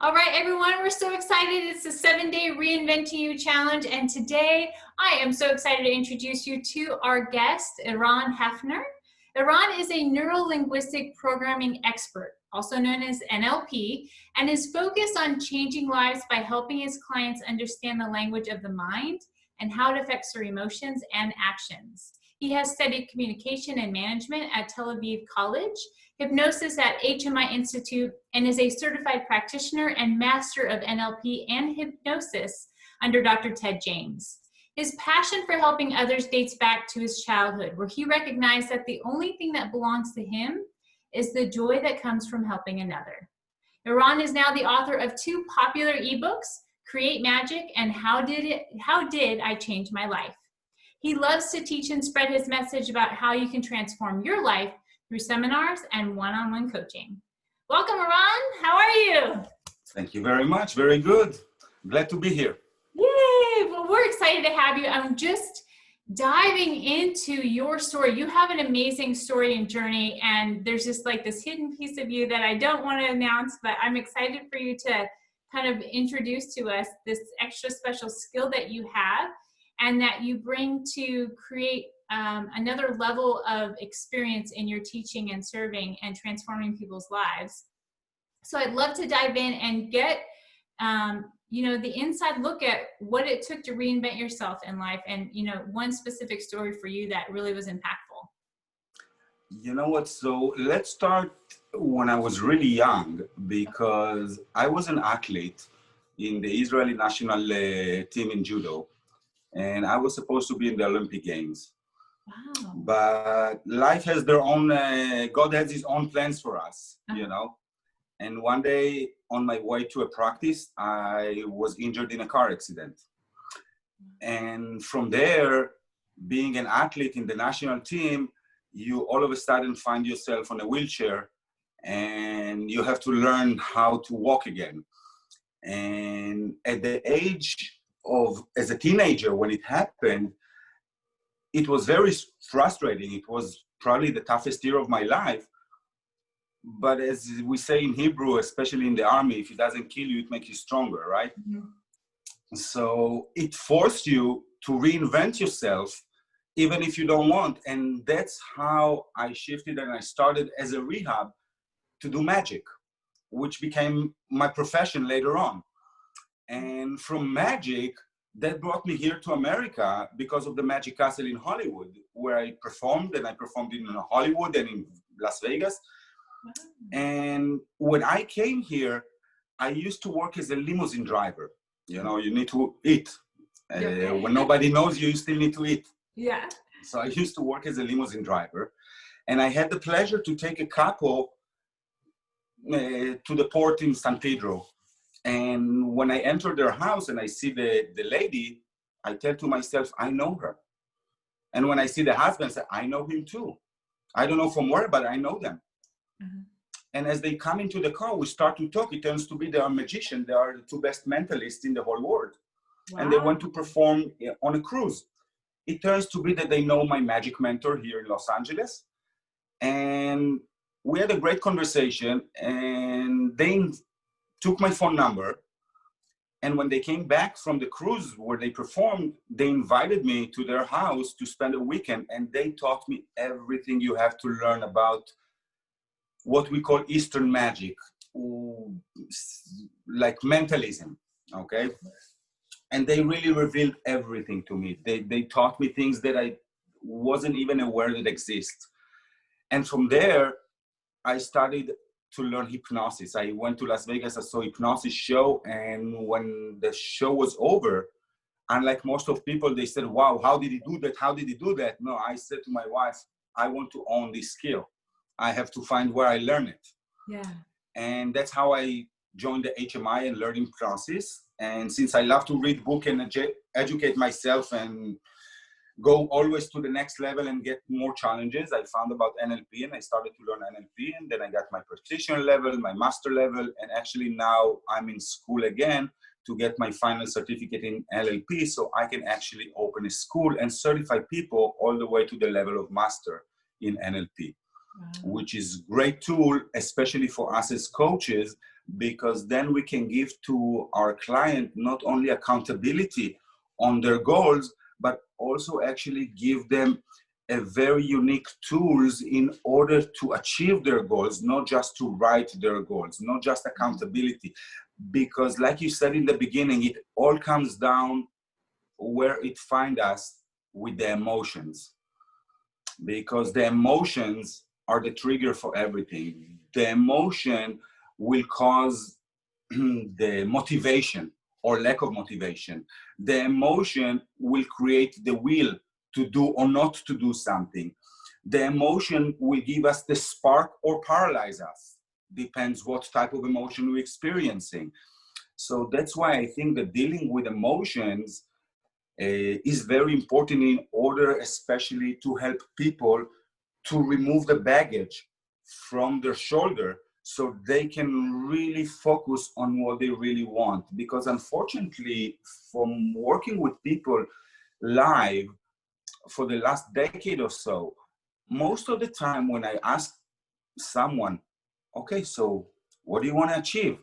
All right, everyone, we're so excited. It's the 7-day Reinventing You challenge. And today I am so excited to introduce you to our guest, Eran Hafner. Eran is a neuro-linguistic programming expert, also known as NLP, and is focused on changing lives by helping his clients understand the language of the mind and how it affects their emotions and actions. He has studied communication and management at Tel Aviv College, hypnosis at HMI Institute, and is a certified practitioner and master of NLP and hypnosis under Dr. Ted James. His passion for helping others dates back to his childhood, where he recognized that the only thing that belongs to him is the joy that comes from helping another. Eran is now the author of 2 popular ebooks, Create Magic and How Did I Change My Life? He loves to teach and spread his message about how you can transform your life through seminars and one-on-one coaching. Welcome, Eran. How are you? Thank you very much. Very good. Glad to be here. Yay! Well, we're excited to have you. I'm just diving into your story. You have an amazing story and journey, and there's just like this hidden piece of you that I don't want to announce, but I'm excited for you to kind of introduce to us this extra special skill that you have and that you bring to create another level of experience in your teaching and serving and transforming people's lives. So I'd love to dive in and get, the inside look at what it took to reinvent yourself in life and, one specific story for you that really was impactful. You know what? So let's start when I was really young, because I was an athlete in the Israeli national team in judo, and I was supposed to be in the Olympic Games. Wow. But life has their own, God has his own plans for us, And one day on my way to a practice, I was injured in a car accident. And from there, being an athlete in the national team, you all of a sudden find yourself on a wheelchair and you have to learn how to walk again. And at the age of, as a teenager, when it happened, it was very frustrating. It was probably the toughest year of my life. But as we say in Hebrew, especially in the army, if it doesn't kill you, it makes you stronger, right? Mm-hmm. So it forced you to reinvent yourself, even if you don't want. And that's how I shifted, and I started as a rehab to do magic, which became my profession later on. And from magic, that brought me here to America because of the Magic Castle in Hollywood, where I performed, and I performed in Hollywood and in Las Vegas. Wow. And when I came here, I used to work as a limousine driver. You need to eat. When nobody knows you, you still need to eat. Yeah. So I used to work as a limousine driver, and I had the pleasure to take a couple to the port in San Pedro. And when I enter their house and I see the lady, I tell to myself, I know her. And when I see the husband, I say, I know him too. I don't know from where, but I know them. Mm-hmm. And as they come into the car, we start to talk. It turns to be they are magicians. They are the 2 best mentalists in the whole world. Wow. And they want to perform on a cruise. It turns to be that they know my magic mentor here in Los Angeles. And we had a great conversation, and they took my phone number, and when they came back from the cruise where they performed, they invited me to their house to spend a weekend, and they taught me everything you have to learn about what we call Eastern magic, like mentalism, okay? And they really revealed everything to me. They taught me things that I wasn't even aware that exist. And from there, I started to learn hypnosis. I went to Las Vegas, I saw a hypnosis show, and when the show was over, unlike most of people, they said, wow, how did he do that? How did he do that? No, I said to my wife, I want to own this skill. I have to find where I learn it. Yeah. And that's how I joined the HMI and learned hypnosis. And since I love to read books and educate myself and go always to the next level and get more challenges, I found about NLP and I started to learn NLP, and then I got my practitioner level, my master level, and actually now I'm in school again to get my final certificate in NLP, so I can actually open a school and certify people all the way to the level of master in NLP, which is a great tool, especially for us as coaches, because then we can give to our client not only accountability on their goals, but also actually give them a very unique tools in order to achieve their goals, not just to write their goals, not just accountability. Because like you said in the beginning, it all comes down where it finds us with the emotions. Because the emotions are the trigger for everything. The emotion will cause the motivation or lack of motivation. The emotion will create the will to do or not to do something. The emotion will give us the spark or paralyze us. Depends what type of emotion we're experiencing. So that's why I think that dealing with emotions is very important in order especially to help people to remove the baggage from their shoulder so they can really focus on what they really want. Because unfortunately, from working with people live for the last decade or so, most of the time when I ask someone, okay, so what do you want to achieve?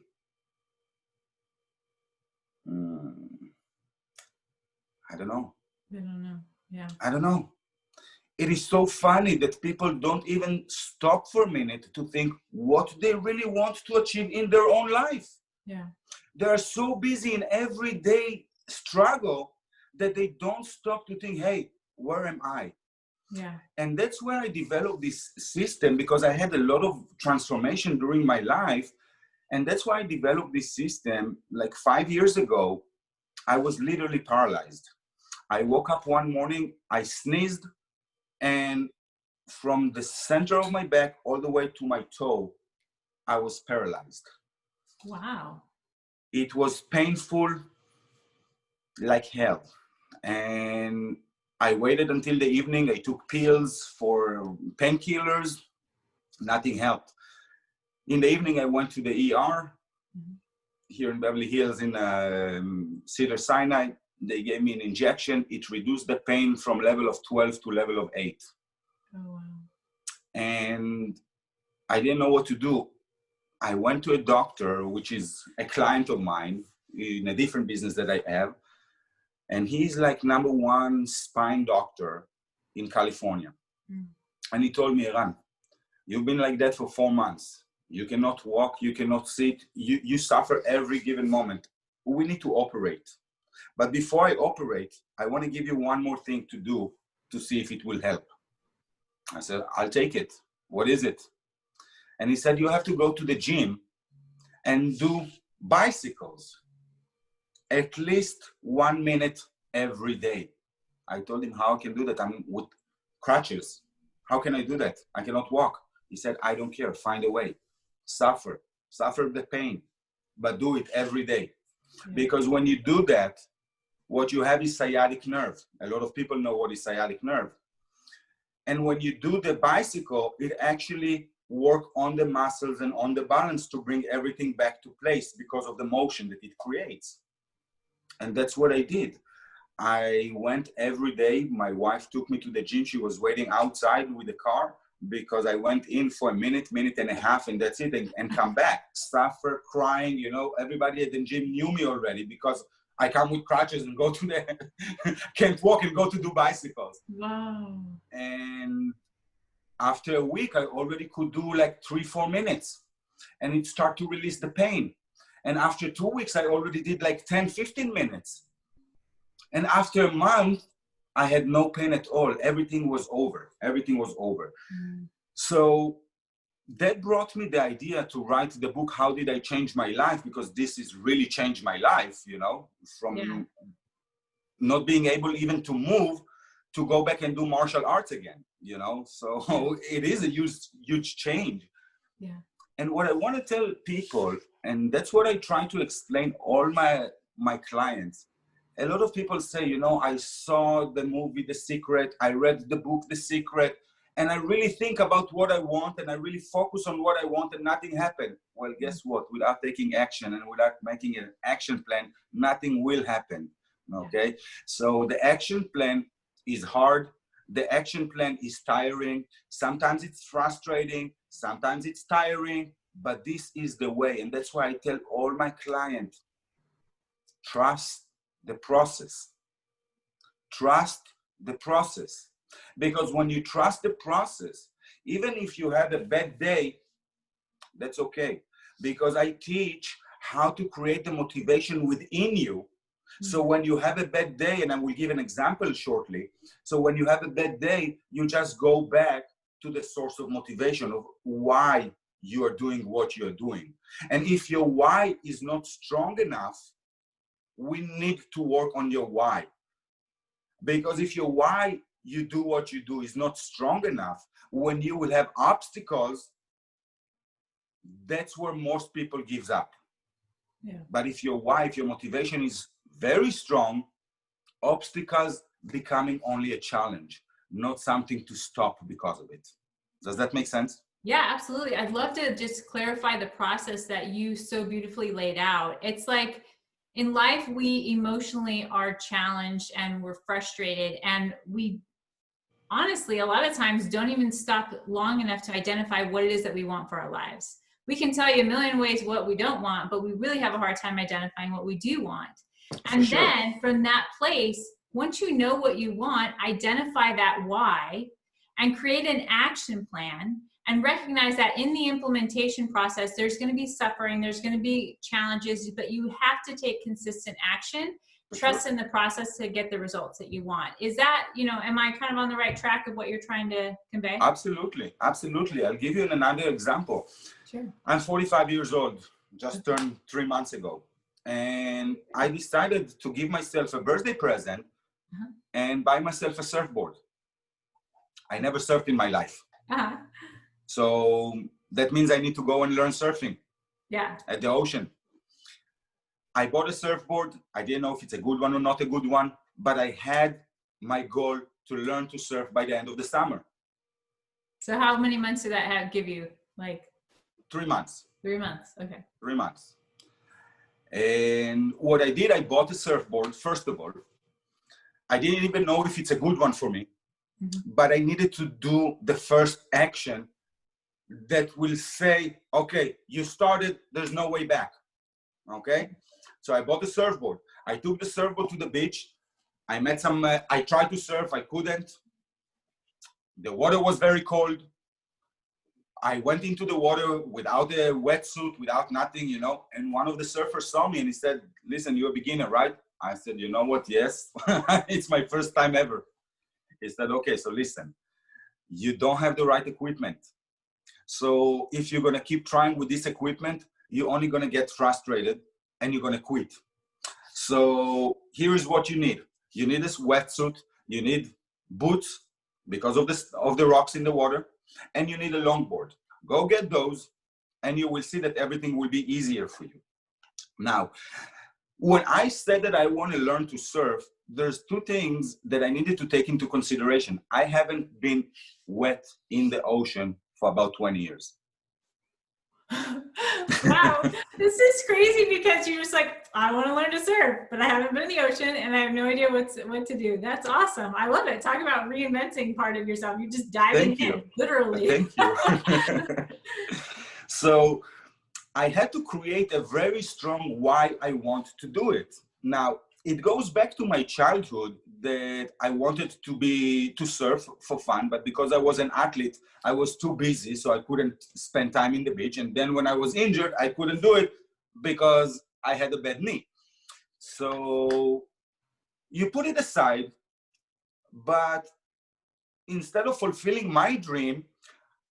I don't know. I don't know. Yeah. I don't know. It is so funny that people don't even stop for a minute to think what they really want to achieve in their own life. Yeah. They are so busy in everyday struggle that they don't stop to think, hey, where am I? Yeah. And that's where I developed this system, because I had a lot of transformation during my life. And that's why I developed this system. Like 5 years ago, I was literally paralyzed. I woke up one morning, I sneezed, and from the center of my back all the way to my toe, I was paralyzed. Wow. It was painful like hell. And I waited until the evening. I took pills for painkillers. Nothing helped. In the evening, I went to the ER here in Beverly Hills in Cedar Sinai. They gave me an injection. It reduced the pain from level of 12 to level of 8. Oh, wow. And I didn't know what to do. I went to a doctor, which is a client of mine in a different business that I have. And he's like #1 spine doctor in California. And he told me, Eran, you've been like that for 4 months. You cannot walk, you cannot sit, you suffer every given moment. We need to operate. But before I operate, I want to give you one more thing to do to see if it will help. I said, I'll take it. What is it? And he said, you have to go to the gym and do bicycles at least 1 minute every day. I told him how I can do that. I'm with crutches. How can I do that? I cannot walk. He said, I don't care. Find a way. Suffer the pain, but do it every day. Yeah. Because when you do that, what you have is sciatic nerve. A lot of people know what is sciatic nerve. And when you do the bicycle, it actually work on the muscles and on the balance to bring everything back to place because of the motion that it creates. And that's what I did. I went every day. My wife took me to the gym. She was waiting outside with the car because I went in for a minute and a half, and that's it, and come back. Suffer, crying, you know, everybody at the gym knew me already because I come with crutches and go to the, can't walk and go to do bicycles. Wow. And after a week, I already could do like 3-4 minutes, and it started to release the pain. And after 2 weeks, I already did like 10-15 minutes. And after a month, I had no pain at all. Everything was over. Everything was over. So that brought me the idea to write the book, How Did I Change My Life? Because this has really changed my life, you know, from not being able even to move to go back and do martial arts again, you know. So it is a huge change. Yeah. And what I want to tell people, and that's what I try to explain all my clients. A lot of people say, you know, I saw the movie The Secret, I read the book The Secret, and I really think about what I want and I really focus on what I want and nothing happened. Well, guess what? Without taking action and without making an action plan, nothing will happen. Okay? Yeah. So the action plan is hard. The action plan is tiring. Sometimes it's frustrating. Sometimes it's tiring. but this is the way. And that's why I tell all my clients, trust the process. Trust the process. Because when you trust the process, even if you have a bad day, that's okay. Because I teach how to create the motivation within you. So when you have a bad day, and I will give an example shortly. So when you have a bad day, you just go back to the source of motivation of why you are doing what you're doing. And if your why is not strong enough, we need to work on your why. Because if your why you do what you do is not strong enough, when you will have obstacles, that's where most people gives up. Yeah. But if your why, if your motivation is very strong, obstacles becoming only a challenge, not something to stop because of it. Does that make sense? Yeah, absolutely. I'd love to just clarify the process that you so beautifully laid out. It's like in life, we emotionally are challenged and we're frustrated, and we honestly, a lot of times don't even stop long enough to identify what it is that we want for our lives. We can tell you a million ways what we don't want, but we really have a hard time identifying what we do want. And sure. Then from that place, once you know what you want, identify that why and create an action plan, and recognize that in the implementation process, there's going to be suffering, there's going to be challenges, but you have to take consistent action, trust in the process to get the results that you want. Is that, am I kind of on the right track of what you're trying to convey? Absolutely. Absolutely. I'll give you another example. Sure. I'm 45 years old, just turned 3 months ago. And I decided to give myself a birthday present and buy myself a surfboard. I never surfed in my life. So that means I need to go and learn surfing at the ocean. I bought a surfboard. I didn't know if it's a good one or not a good one, but I had my goal to learn to surf by the end of the summer. So how many months did that give you? Like 3 months. 3 months. Okay. 3 months. And what I did, I bought a surfboard. First of all, I didn't even know if it's a good one for me, but I needed to do the first action that will say, okay, you started, there's no way back. Okay. So I bought the surfboard. I took the surfboard to the beach. I met some, I tried to surf. I couldn't. The water was very cold. I went into the water without a wetsuit, without nothing, and one of the surfers saw me and he said, listen, you're a beginner, right? I said, you know what? Yes, it's my first time ever. He said, okay, so listen, you don't have the right equipment. So if you're going to keep trying with this equipment, you're only going to get frustrated and you're going to quit. So here is what you need. You need this wetsuit, you need boots because of the rocks in the water, and you need a longboard. Go get those and you will see that everything will be easier for you. Now, when I said that I want to learn to surf, there's 2 things that I needed to take into consideration. I haven't been wet in the ocean for about 20 years. Wow, this is crazy because you're just like, I want to learn to surf, but I haven't been in the ocean and I have no idea what to do. That's awesome. I love it. Talk about reinventing part of yourself. You're just diving in, literally. Thank you. So I had to create a very strong why I want to do it. Now, it goes back to my childhood that I wanted to surf for fun, but because I was an athlete, I was too busy, so I couldn't spend time in the beach. And then when I was injured, I couldn't do it because I had a bad knee. So you put it aside, but instead of fulfilling my dream,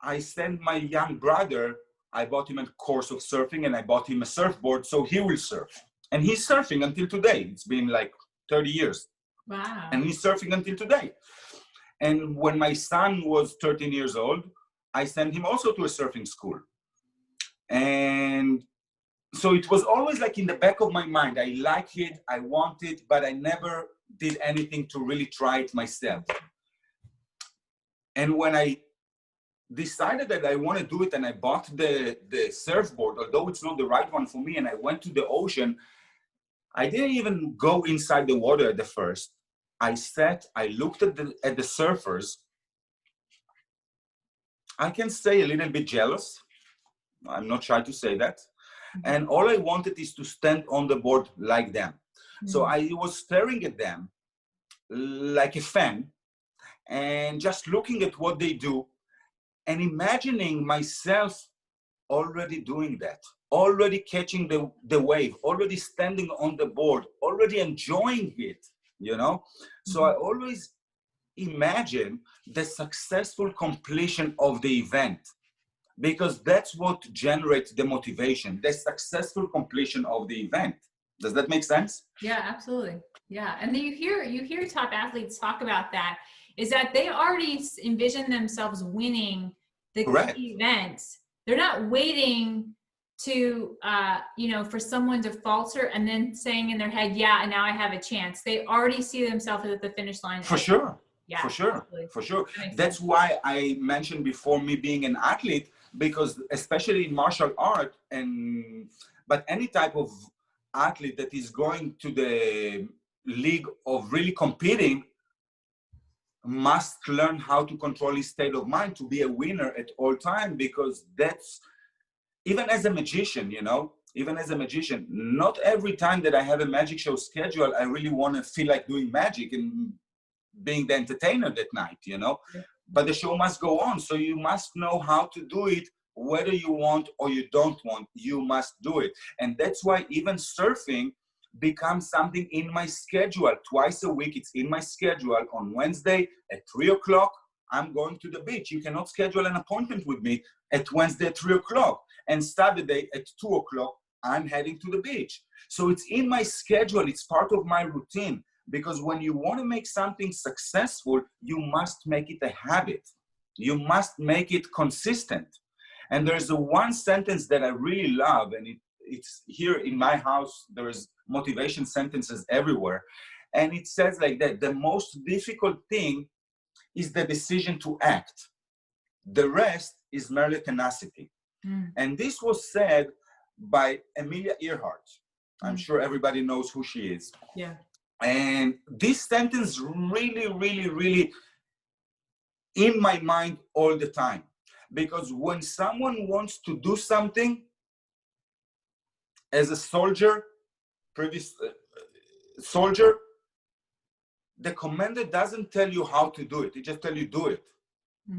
I sent my young brother, I bought him a course of surfing and I bought him a surfboard so he will surf. And he's surfing until today. It's been like 30 years. Wow. And he's surfing until today. And when my son was 13 years old, I sent him also to a surfing school. And so it was always like in the back of my mind. I like it, I want it, but I never did anything to really try it myself. And when I decided that I want to do it and I bought the surfboard, although it's not the right one for me, and I went to the ocean, I didn't even go inside the water at the first. I sat, I looked at the surfers. I can say a little bit jealous I'm not shy to say that. And all I wanted is to stand on the board like them. So I was staring at them like a fan and just looking at what they do and imagining myself already doing that, already catching the wave, already standing on the board, already enjoying it, you know? So I always imagine the successful completion of the event, because that's what generates the motivation, the successful completion of the event. Does that make sense? Yeah, absolutely. Yeah. And then you hear top athletes talk about that, is that they already envision themselves winning the key events. They're not waiting to, for someone to falter and then saying in their head, yeah, and now I have a chance. They already see themselves at the finish line. For sure. Yeah, for sure. Absolutely. For sure. That's why I mentioned before me being an athlete, because especially in martial art, but any type of athlete that is going to the league of really competing must learn how to control his state of mind to be a winner at all time, because that's, even as a magician, even as a magician, not every time that I have a magic show schedule, I really want to feel like doing magic and being the entertainer that night, but the show must go on. So you must know how to do it, whether you want or you don't want, you must do it. And that's why even surfing becomes something in my schedule. Twice a week, it's in my schedule. On Wednesday at 3 o'clock, I'm going to the beach. You cannot schedule an appointment with me at Wednesday at 3 o'clock. And Saturday at 2 o'clock, I'm heading to the beach. So it's in my schedule. It's part of my routine. Because when you want to make something successful, you must make it a habit. You must make it consistent. And there's one sentence that I really love, and it's here in my house. There's motivation sentences everywhere. And it says like that: the most difficult thing is the decision to act. The rest is merely tenacity. And this was said by Amelia Earhart. I'm sure everybody knows who she is. Yeah. And this sentence really, really, really in my mind all the time. Because when someone wants to do something, as a soldier, previous soldier, the commander doesn't tell you how to do it. He just tells you do it.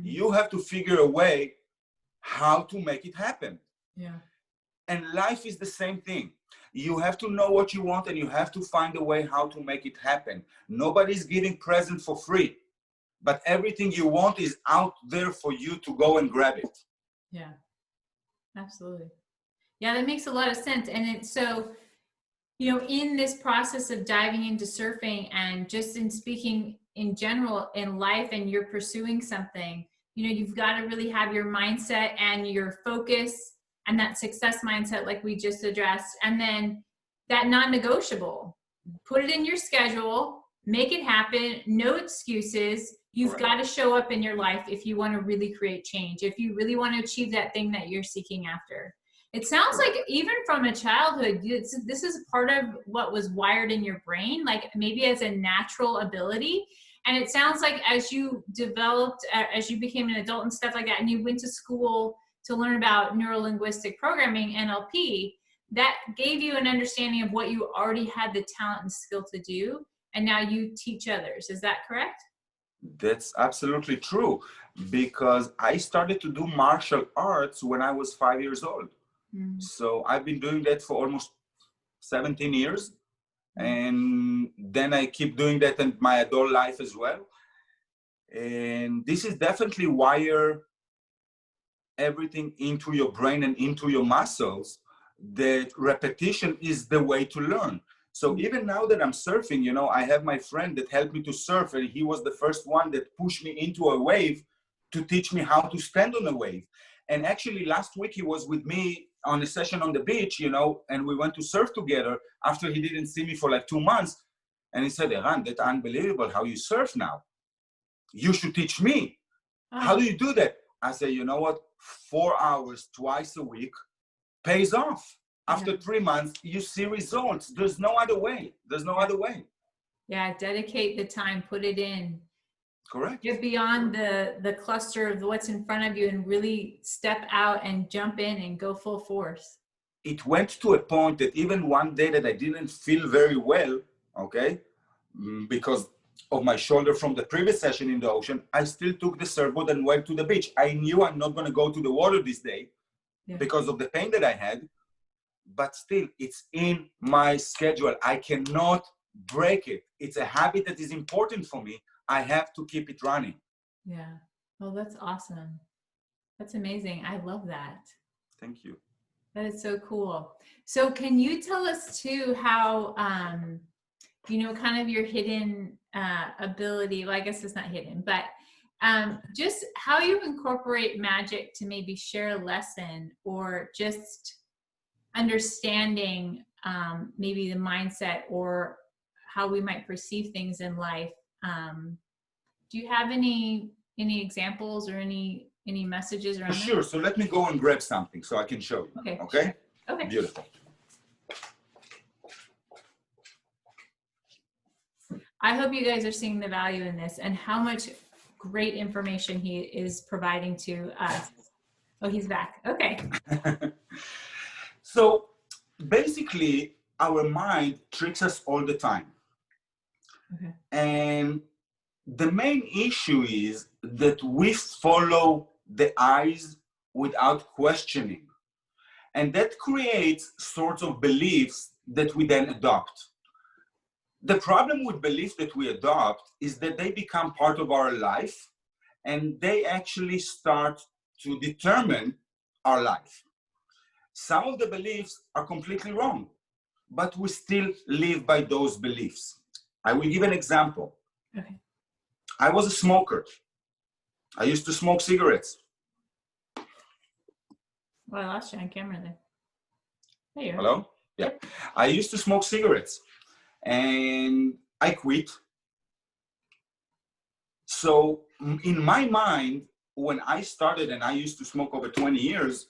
You have to figure a way how to make it happen. Yeah. And life is the same thing. You have to know what you want, and you have to find a way how to make it happen. Nobody's giving presents for free, but everything you want is out there for you to go and grab it. Yeah, absolutely. Yeah, that makes a lot of sense. And it's so, in this process of diving into surfing and just in speaking in general in life, and you're pursuing something, you've got to really have your mindset and your focus and that success mindset, like we just addressed, and then that non-negotiable. Put it in your schedule, make it happen, no excuses. You've got to show up in your life if you want to really create change, if you really want to achieve that thing that you're seeking after. It sounds like even from a childhood, this is part of what was wired in your brain, like maybe as a natural ability. And it sounds like as you developed, as you became an adult and stuff like that, and you went to school to learn about neuro-linguistic programming, NLP, that gave you an understanding of what you already had the talent and skill to do. And now you teach others. Is that correct? That's absolutely true, because I started to do martial arts when I was 5 years old. So I've been doing that for almost 17 years. And then I keep doing that in my adult life as well. And this is definitely wire everything into your brain and into your muscles, that repetition is the way to learn. So even now that I'm surfing, I have my friend that helped me to surf, and he was the first one that pushed me into a wave to teach me how to stand on a wave. And actually last week he was with me on a session on the beach, and we went to surf together after he didn't see me for like 2 months. And he said, Eran, that's unbelievable how you surf now. You should teach me. How do you do that? I said, you know what? 4 hours twice a week pays off. After 3 months, you see results. There's no other way. There's no other way. Yeah, dedicate the time, put it in. Correct. Get beyond the cluster of what's in front of you and really step out and jump in and go full force. It went to a point that even one day that I didn't feel very well, okay, because of my shoulder from the previous session in the ocean, I still took the surfboard and went to the beach. I knew I'm not going to go to the water this day because of the pain that I had, but still it's in my schedule. I cannot break it. It's a habit that is important for me. I have to keep it running. Yeah. Well, that's awesome. That's amazing. I love that. Thank you. That is so cool. So can you tell us too how, you know, kind of your hidden ability, well, I guess it's not hidden, but just how you incorporate magic to maybe share a lesson or just understanding maybe the mindset or how we might perceive things in life. Do you have any examples or any messages around Sure. So let me go and grab something so I can show you. Okay. Okay? Okay. Beautiful. I hope you guys are seeing the value in this and how much great information he is providing to us. Oh, he's back. Okay. So basically, our mind tricks us all the time. Okay. And the main issue is that we follow the eyes without questioning. And that creates sorts of beliefs that we then adopt. The problem with beliefs that we adopt is that they become part of our life and they actually start to determine our life. Some of the beliefs are completely wrong, but we still live by those beliefs. I will give an example. Okay. I was a smoker. I used to smoke cigarettes. Well, I lost you on camera there. There you are. Hello? Yeah. I used to smoke cigarettes and I quit. So in my mind, when I started, and I used to smoke over 20 years,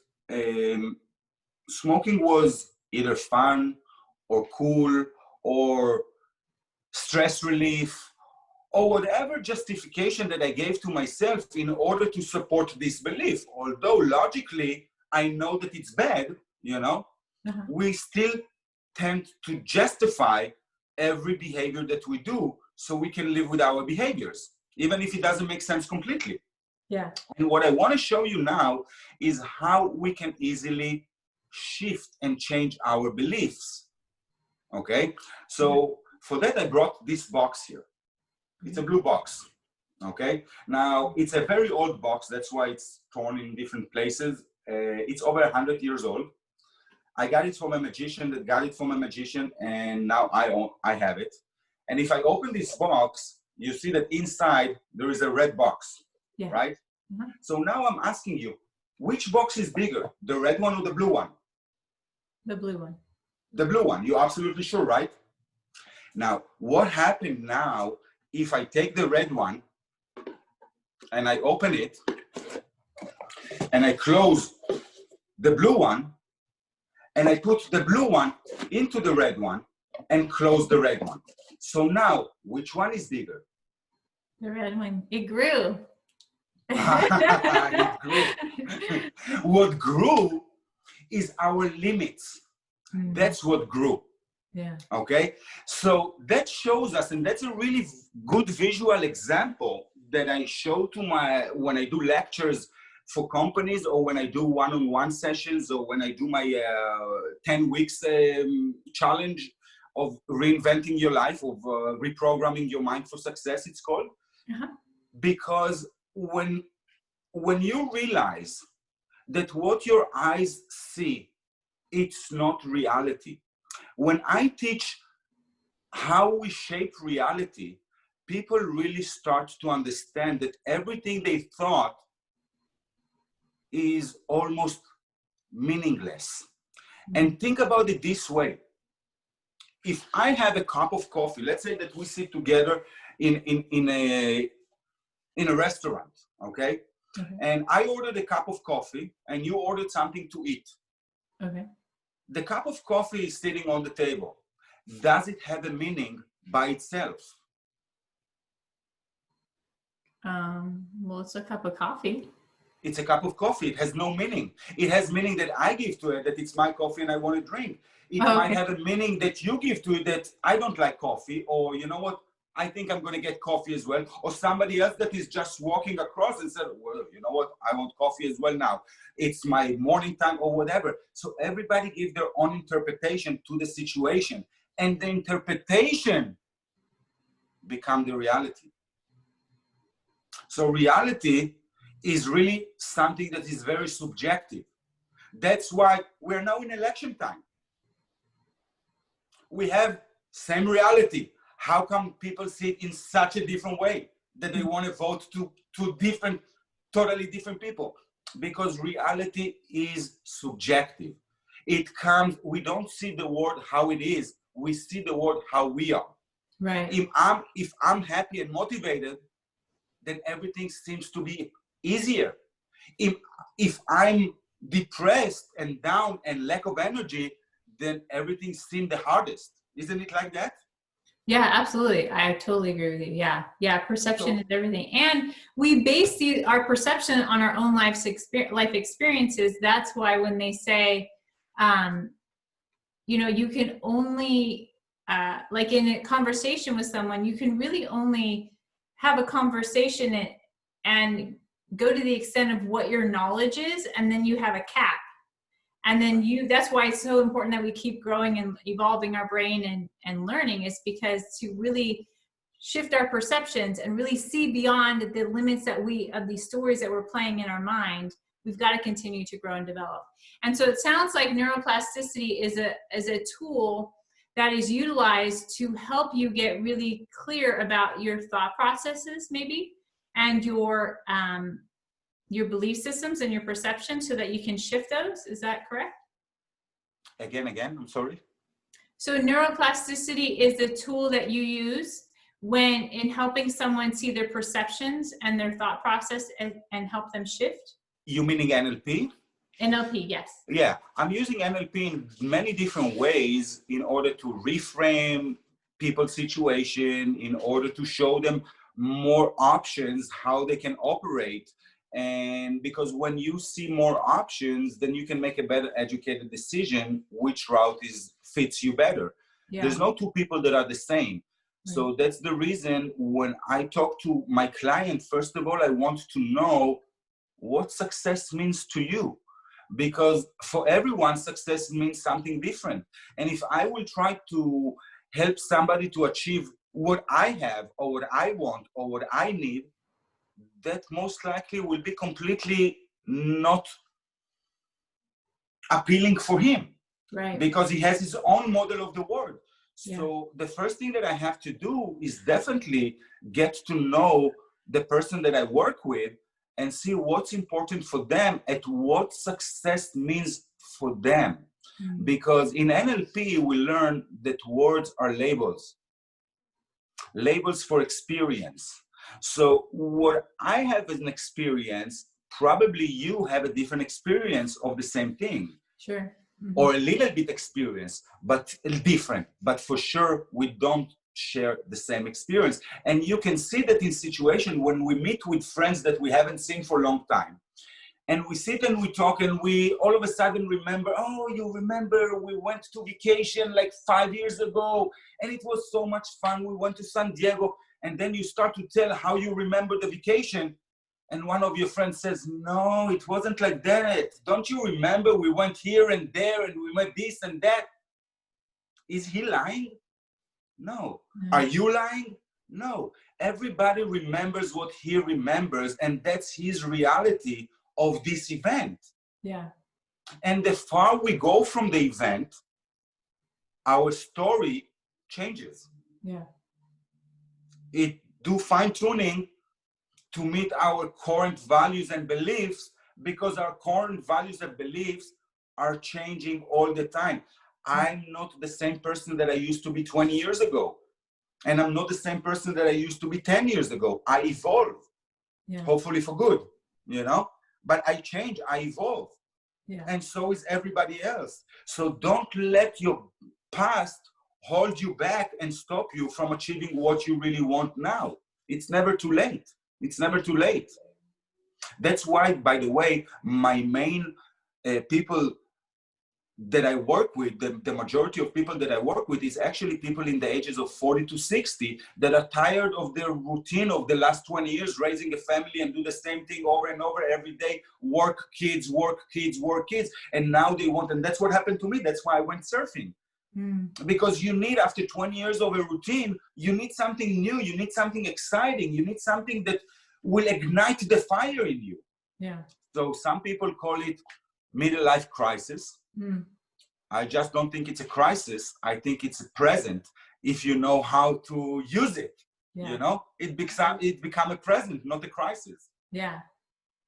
smoking was either fun or cool or stress relief or whatever justification that I gave to myself in order to support this belief. Although logically, I know that it's bad, you know, we still tend to justify every behavior that we do so we can live with our behaviors, even if it doesn't make sense completely. Yeah. And what I want to show you now is how we can easily shift and change our beliefs. Okay, so for that I brought this box here. It's a blue box. Okay, now it's a very old box, that's why it's torn in different places. It's over 100 years old. I got it from a magician that got it from a magician, and now I have it. And if I open this box, you see that inside there is a red box, right? Mm-hmm. So now I'm asking you, which box is bigger, the red one or the blue one? The blue one. The blue one, you're absolutely sure, right? Now, what happened now if I take the red one and I open it and I close the blue one and I put the blue one into the red one and close the red one? So now, which one is bigger? The red one. It grew. It grew. What grew is our limits. That's what grew. Yeah. Okay. So that shows us, and that's a really good visual example that I show to when I do lectures for companies, or when I do one-on-one sessions, or when I do my 10 weeks challenge of reinventing your life, of reprogramming your mind for success, it's called. Because when you realize that what your eyes see, it's not reality. When I teach how we shape reality, people really start to understand that everything they thought is almost meaningless. And think about it this way. If I have a cup of coffee, let's say that we sit together in a restaurant, okay? And I ordered a cup of coffee and you ordered something to eat. Okay. The cup of coffee is sitting on the table. Does it have a meaning by itself? Well, it's a cup of coffee. It's a cup of coffee. It has no meaning. It has meaning that I give to it, that it's my coffee and I want to drink. It might have a meaning that you give to it, that I don't like coffee, or you know what, I think I'm going to get coffee as well. Or somebody else that is just walking across and said, well, you know what, I want coffee as well now. It's my morning time or whatever. So everybody gives their own interpretation to the situation. And the interpretation become the reality. So reality is really something that is very subjective. That's why we're now in election time. We have same reality. How come people see it in such a different way that they want to vote to different, totally different people? Because reality is subjective. It comes, we don't see the world how it is. We see the world how we are. Right. If I'm happy and motivated, then everything seems to be easier. If I'm depressed and down and lack of energy, then everything seems the hardest. Isn't it like that? Yeah, absolutely. I totally agree with you. Yeah. Perception is everything. And we base our perception on our own life experiences. That's why when they say, you can only, like in a conversation with someone, you can really only have a conversation and go to the extent of what your knowledge is, and then you have a cap. And then that's why it's so important that we keep growing and evolving our brain and learning, is because to really shift our perceptions and really see beyond the limits of these stories that we're playing in our mind, we've got to continue to grow and develop. And so it sounds like neuroplasticity is a tool that is utilized to help you get really clear about your thought processes, maybe, and your belief systems and your perception, so that you can shift those. Is that correct? Again, I'm sorry. So neuroplasticity is the tool that you use when in helping someone see their perceptions and their thought process and help them shift. You meaning NLP? NLP, yes. Yeah, I'm using NLP in many different ways in order to reframe people's situation, in order to show them more options, how they can operate. And because when you see more options, then you can make a better educated decision which route fits you better. Yeah. There's no two people that are the same. Right. So that's the reason when I talk to my client, first of all, I want to know what success means to you. Because for everyone, success means something different. And if I will try to help somebody to achieve what I have or what I want or what I need, that most likely will be completely not appealing for him. Right. Because he has his own model of the world. Yeah. So the first thing that I have to do is definitely get to know the person that I work with and see what's important for them and what success means for them. Mm-hmm. Because in NLP, we learn that words are labels for experience. So what I have as an experience, probably you have a different experience of the same thing. Sure. Mm-hmm. Or a little bit experience, but different. But for sure, we don't share the same experience. And you can see that in situations when we meet with friends that we haven't seen for a long time. And we sit and we talk and we all of a sudden remember, oh, you remember we went to vacation like 5 years ago and it was so much fun. We went to San Diego. And then you start to tell how you remember the vacation. And one of your friends says, no, it wasn't like that. Don't you remember we went here and there and we went this and that? Is he lying? No. Mm-hmm. Are you lying? No. Everybody remembers what he remembers, and that's his reality of this event. Yeah. And the far we go from the event, our story changes. Yeah. It do fine-tuning to meet our current values and beliefs, because our current values and beliefs are changing all the time. I'm not the same person that I used to be 20 years ago. And I'm not the same person that I used to be 10 years ago. I evolve, hopefully for good, but I change, I evolve. Yeah. And so is everybody else. So don't let your past hold you back and stop you from achieving what you really want now. It's never too late. It's never too late. That's why, by the way, my main people that I work with, the majority of people that I work with is actually people in the ages of 40 to 60 that are tired of their routine of the last 20 years, raising a family and do the same thing over and over every day, work, kids, work, kids, work, kids. And now they want, and that's what happened to me. That's why I went surfing. Because you need, after 20 years of a routine, you need something new. You need something exciting. You need something that will ignite the fire in you. Yeah. So some people call it middle life crisis. I just don't think it's a crisis. I think it's a present if you know how to use it. Yeah. You know, it become a present, not a crisis. Yeah.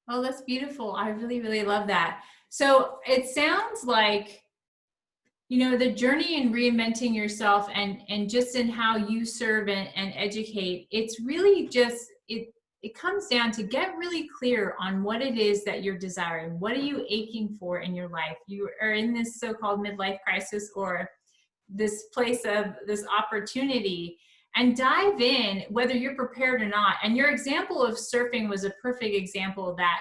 Oh, that's beautiful. I really, really love that. So it sounds like, you know, the journey in reinventing yourself and just in how you serve and educate, it's really just, it comes down to get really clear on what it is that you're desiring. What are you aching for in your life? You are in this so-called midlife crisis or this place of this opportunity, and dive in, whether you're prepared or not. And your example of surfing was a perfect example of that.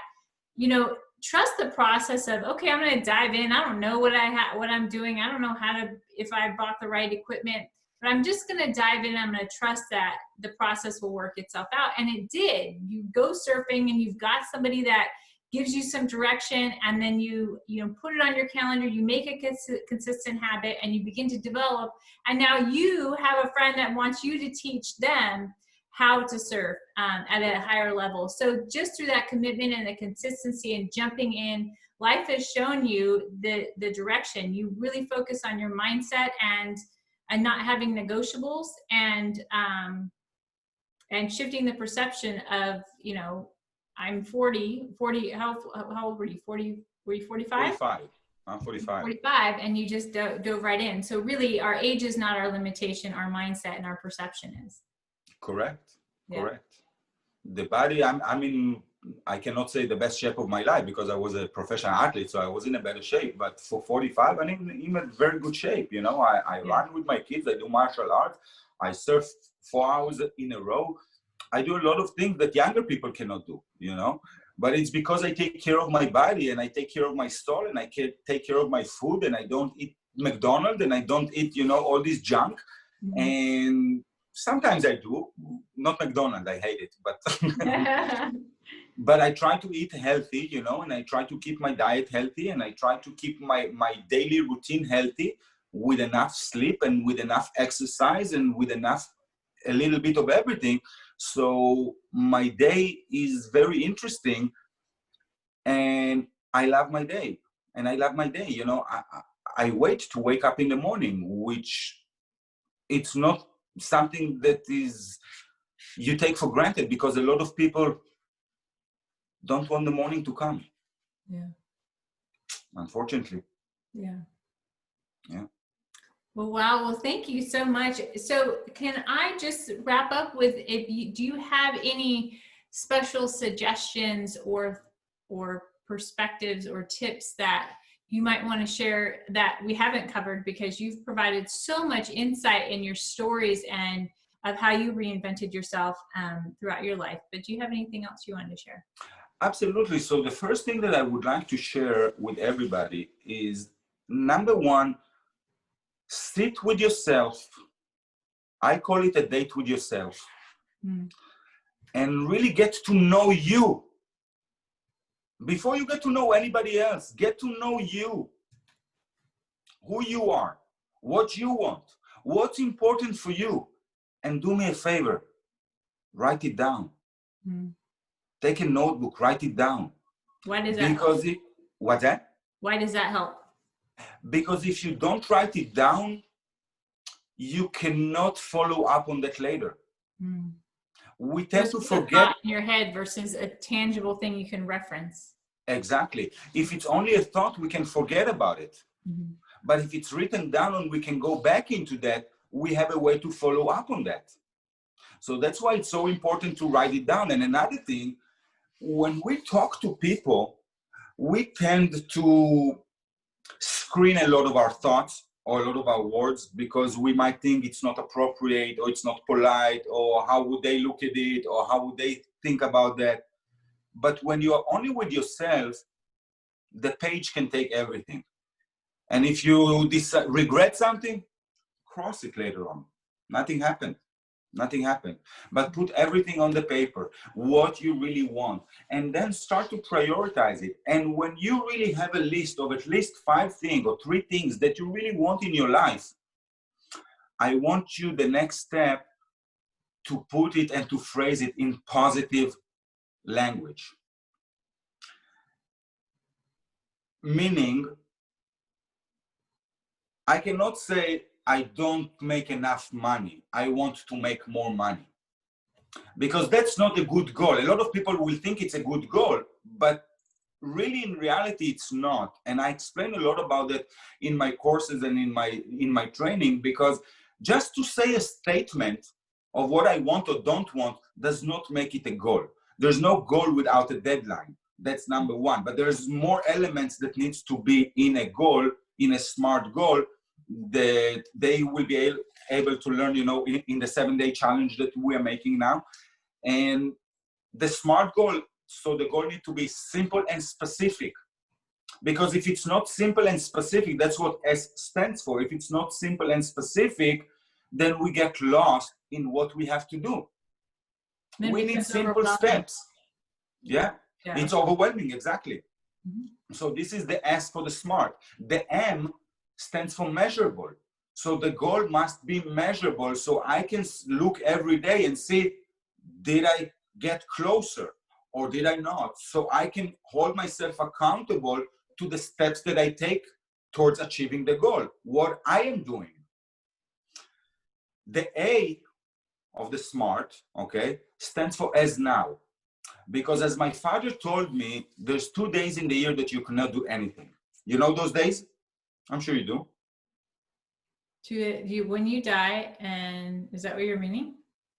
You know, trust the process of, okay, I'm going to dive in. I don't know what I'm doing. I don't know if I bought the right equipment, but I'm just going to dive in. I'm going to trust that the process will work itself out. And it did. You go surfing and you've got somebody that gives you some direction, and then you put it on your calendar, you make a consistent habit, and you begin to develop. And now you have a friend that wants you to teach them how to surf at a higher level. So just through that commitment and the consistency and jumping in, life has shown you the direction. You really focus on your mindset and not having negotiables, and shifting the perception of, you know, I'm 40, how old were you? 40, were you 45? 45. I'm 45. 45, and you just dove right in. So really, our age is not our limitation, our mindset and our perception is. Correct. Yeah. Correct. The body, I mean, I cannot say the best shape of my life because I was a professional athlete, so I was in a better shape. But for 45, I'm in very good shape. You know, I run with my kids. I do martial arts. I surf 4 hours in a row. I do a lot of things that younger people cannot do, you know. But it's because I take care of my body and I take care of my soul and I take care of my food, and I don't eat McDonald's and I don't eat, you know, all this junk. Mm-hmm. And sometimes I do, not McDonald's, I hate it, but but I try to eat healthy, you know, and I try to keep my diet healthy, and I try to keep my daily routine healthy with enough sleep and with enough exercise and with a little bit of everything. So my day is very interesting, and I love my day. You know, I wait to wake up in the morning, which it's not something that is you take for granted, because a lot of people don't want the morning to come. Yeah. Unfortunately. Yeah. Yeah. Well, wow. Well, thank you so much. So can I just wrap up with, do you have any special suggestions or perspectives or tips that you might want to share that we haven't covered, because you've provided so much insight in your stories and of how you reinvented yourself throughout your life. But do you have anything else you wanted to share? Absolutely. So the first thing that I would like to share with everybody is, number one, sit with yourself. I call it a date with yourself. And really get to know you. Before you get to know anybody else, get to know you. Who you are, what you want, what's important for you. And do me a favor, write it down. Take a notebook, write it down. Why does that help? What's that? Why does that help? Because if you don't write it down, you cannot follow up on that later. We tend to forget. A thought in your head versus a tangible thing you can reference. Exactly. If it's only a thought, we can forget about it. But if it's written down and we can go back into that, we have a way to follow up on that. So that's why it's so important to write it down. And another thing, when we talk to people, we tend to screen a lot of our thoughts or a lot of our words, because we might think it's not appropriate or it's not polite, or how would they look at it, or how would they think about that. But when you are only with yourself, the page can take everything. And if you regret something, cross it later on. Nothing happened. Nothing happened. But put everything on the paper, what you really want, and then start to prioritize it. And when you really have a list of at least 5 things or 3 things that you really want in your life, I want you, the next step, to put it and to phrase it in positive language. Meaning, I cannot say, I don't make enough money, I want to make more money. Because that's not a good goal. A lot of people will think it's a good goal, but really in reality it's not. And I explain a lot about that in my courses and in my training, because just to say a statement of what I want or don't want does not make it a goal. There's no goal without a deadline. That's number one. But there's more elements that needs to be in a goal, in a SMART goal, that they will be able to learn, in the 7-day challenge that we are making now. And the SMART goal, so the goal needs to be simple and specific. Because if it's not simple and specific, that's what S stands for. If it's not simple and specific, then we get lost in what we have to do. Then we need simple steps. Yeah, it's overwhelming, exactly. Mm-hmm. So this is the S for the SMART. The M stands for measurable. So the goal must be measurable, so I can look every day and see, did I get closer or did I not? So I can hold myself accountable to the steps that I take towards achieving the goal, what I am doing. The A of the SMART, okay, stands for as now. Because as my father told me, there's 2 days in the year that you cannot do anything. You know those days? I'm sure you do. When you die, and is that what you're meaning?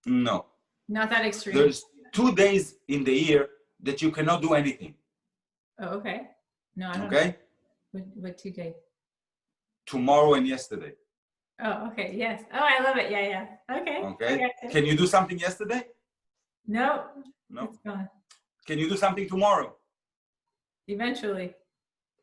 No. Not that extreme. There's 2 days in the year that you cannot do anything. Oh, okay. No, I don't know. What 2 days? Tomorrow and yesterday. Oh, okay. Yes. Oh, I love it. Yeah. Okay. Okay. Can you do something yesterday? No. No. It's gone. Can you do something tomorrow? Eventually.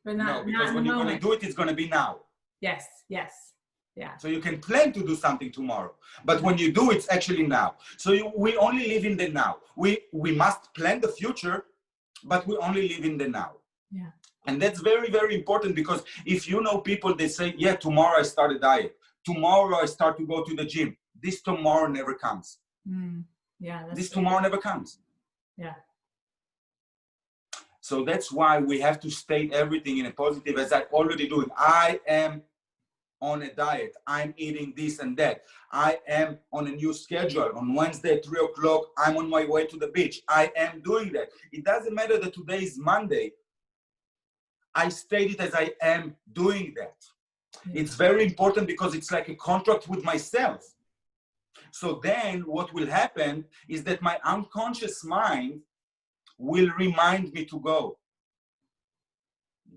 But not, no, because when you're going to do it, it's going to be now. Yes. Yeah. So you can plan to do something tomorrow, but when you do, it's actually now. So we only live in the now. We must plan the future, but we only live in the now. Yeah. And that's very, very important, because if you know people, they say, yeah, tomorrow I start a diet. Tomorrow I start to go to the gym. This tomorrow never comes. Yeah. This tomorrow never comes. Yeah. So that's why we have to state everything in a positive, as I already do. I am on a diet. I'm eating this and that. I am on a new schedule. On Wednesday at 3 o'clock, I'm on my way to the beach. I am doing that. It doesn't matter that today is Monday. I state it as I am doing that. It's very important, because it's like a contract with myself. So then what will happen is that my unconscious mind will remind me to go.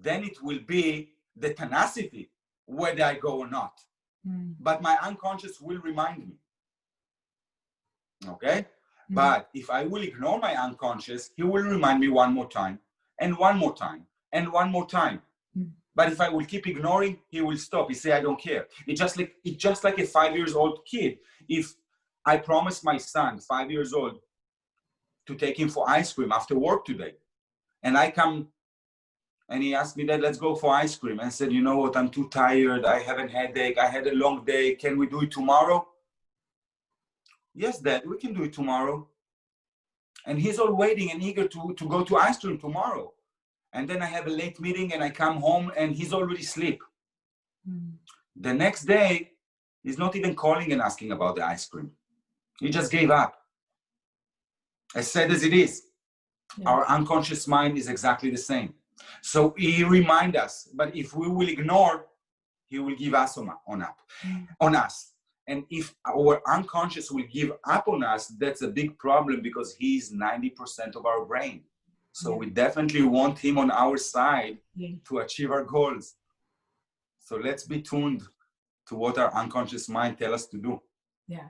Then it will be the tenacity, whether I go or not. But my unconscious will remind me. Okay? But if I will ignore my unconscious, he will remind me one more time, and one more time, and one more time. But if I will keep ignoring, he will stop. He say, I don't care. It's just like a 5-year-old kid. If I promise my son, 5 years old, to take him for ice cream after work today, and I come and he asked me, Dad, let's go for ice cream. And I said, you know what, I'm too tired. I have a headache. I had a long day. Can we do it tomorrow? Yes, Dad, we can do it tomorrow. And he's all waiting and eager to go to ice cream tomorrow. And then I have a late meeting and I come home and he's already asleep. The next day, he's not even calling and asking about the ice cream. He just gave up. As sad as it is, our unconscious mind is exactly the same. So he reminds us, but if we will ignore, he will give us on us. And if our unconscious will give up on us, that's a big problem, because he's 90% of our brain. So we definitely want him on our side to achieve our goals. So let's be tuned to what our unconscious mind tells us to do. Yeah.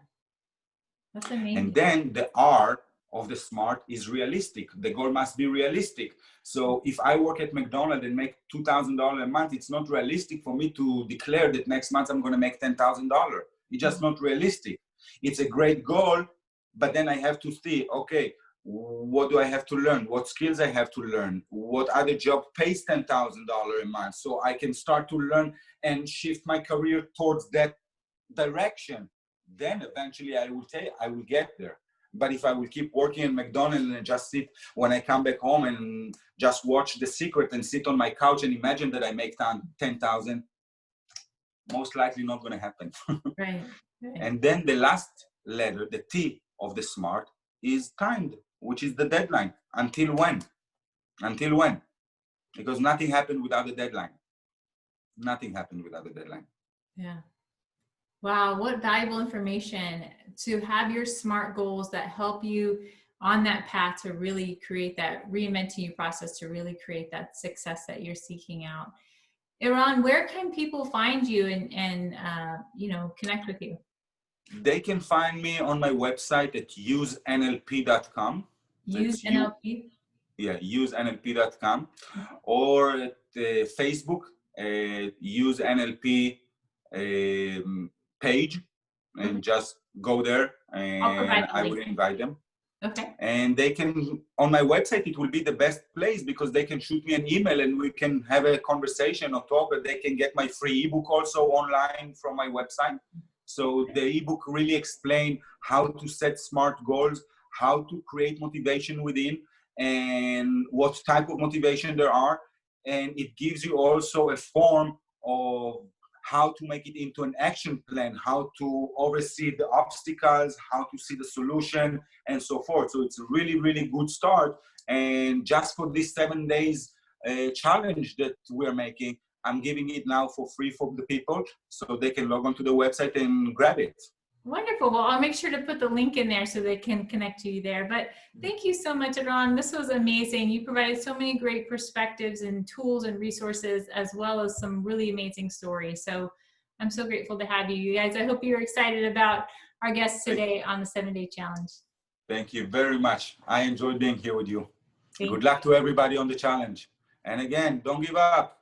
That's amazing. And then the R of the SMART is realistic. The goal must be realistic. So if I work at McDonald's and make $2,000 a month, it's not realistic for me to declare that next month I'm going to make $10,000. It's just not realistic. It's a great goal, but then I have to see, okay, what do I have to learn? What skills I have to learn? What other job pays $10,000 a month? So I can start to learn and shift my career towards that direction. Then eventually I will get there. But if I will keep working at McDonald's and just sit when I come back home and just watch The Secret and sit on my couch and imagine that I make 10,000, most likely not going to happen. Right. And then the last letter, the T of the SMART, is timed, which is the deadline. Until when? Until when? Because nothing happened without a deadline. Nothing happened without a deadline. Yeah. Wow, what valuable information to have your SMART goals that help you on that path to really create that reinventing you process, to really create that success that you're seeking out. Eran, where can people find you and connect with you? They can find me on my website at usenlp.com. Use NLP? Usenlp.com, or at Facebook, Use NLP page, and just go there and I will invite them. Okay. And they can, on my website, it will be the best place because they can shoot me an email and we can have a conversation or talk, but they can get my free ebook also online from my website. So the ebook really explains how to set SMART goals, how to create motivation within, and what type of motivation there are. And it gives you also a form of how to make it into an action plan, how to oversee the obstacles, how to see the solution, and so forth. So it's a really, really good start. And just for this 7 days challenge that we're making, I'm giving it now for free for the people, so they can log on to the website and grab it. Wonderful. Well, I'll make sure to put the link in there so they can connect to you there. But thank you so much, Eran. This was amazing. You provided so many great perspectives and tools and resources, as well as some really amazing stories. So I'm so grateful to have you. You guys, I hope you're excited about our guests today on the 7-day challenge. Thank you very much. I enjoyed being here with you. Good luck to everybody on the challenge. And again, don't give up.